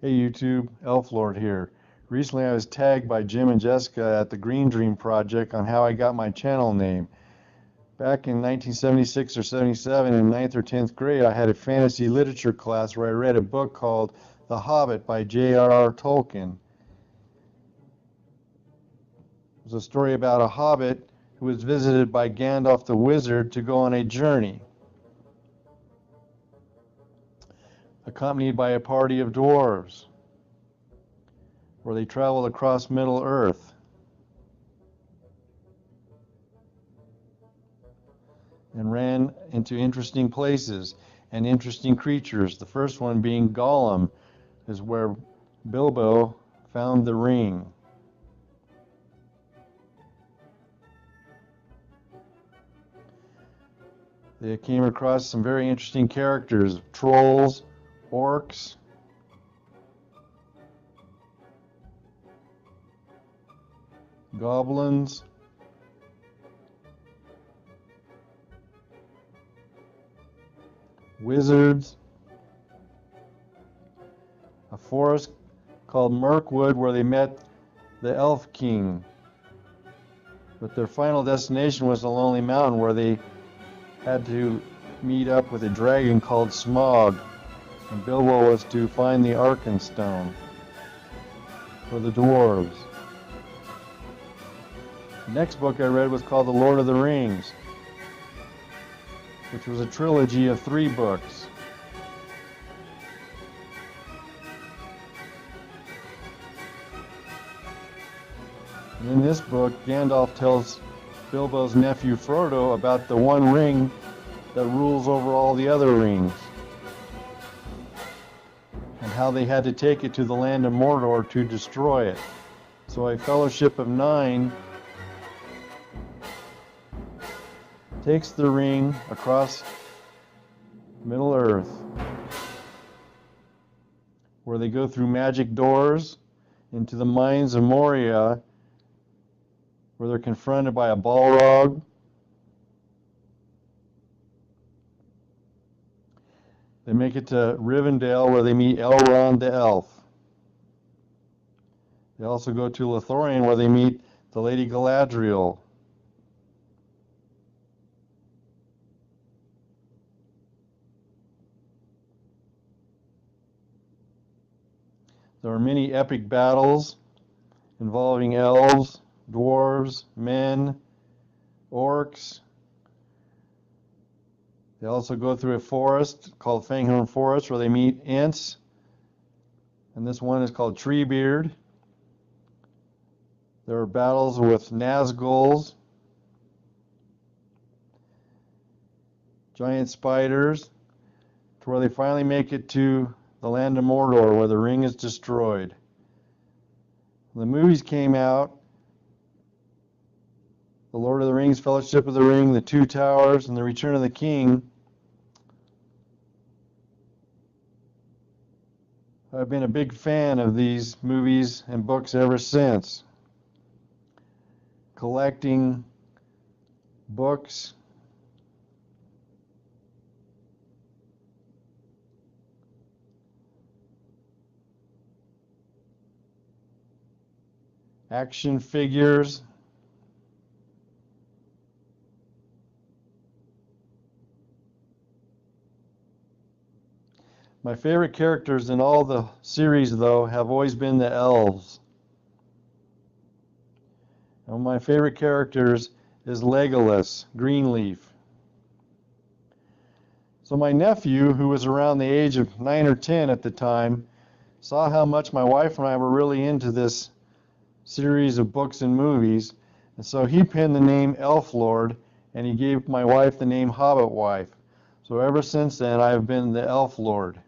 Hey YouTube, Elflord here. Recently I was tagged by Jim and Jessica at the Green Dream Project on how I got my channel name. Back in 1976 or 77 in 9th or 10th grade, I had a fantasy literature class where I read a book called The Hobbit by J.R.R. Tolkien. It was a story about a hobbit who was visited by Gandalf the Wizard to go on a journey, accompanied by a party of dwarves, where they traveled across Middle-earth and ran into interesting places and interesting creatures. The first one being Gollum, is where Bilbo found the ring. They came across some very interesting characters: trolls, orcs, goblins, wizards, a forest called Mirkwood where they met the Elf King. But their final destination was the Lonely Mountain, where they had to meet up with a dragon called Smaug, and Bilbo was to find the Arkenstone for the dwarves. The next book I read was called The Lord of the Rings, which was a trilogy of 3 books. And in this book, Gandalf tells Bilbo's nephew Frodo about the one ring that rules over all the other rings, and how they had to take it to the land of Mordor to destroy it. So a Fellowship of 9 takes the ring across Middle-earth, where they go through magic doors into the mines of Moria, where they're confronted by a Balrog. They make it to Rivendell, where they meet Elrond the Elf. They also go to Lothlorien, where they meet the Lady Galadriel. There are many epic battles involving elves, dwarves, men, orcs. They also go through a forest called Fanghorn Forest, where they meet Ents, and this one is called Treebeard. There are battles with Nazguls, giant spiders, to where they finally make it to the land of Mordor, where the ring is destroyed. The movies came out: The Lord of the Rings, Fellowship of the Ring, The Two Towers, and The Return of the King. I've been a big fan of these movies and books ever since. Collecting books, action figures, my favorite characters in all the series, though, have always been the elves. And one of my favorite characters is Legolas, Greenleaf. So my nephew, who was around the age of 9 or 10 at the time, saw how much my wife and I were really into this series of books and movies, and so he penned the name Elflord, and he gave my wife the name Hobbit Wife. So ever since then, I've been the Elflord.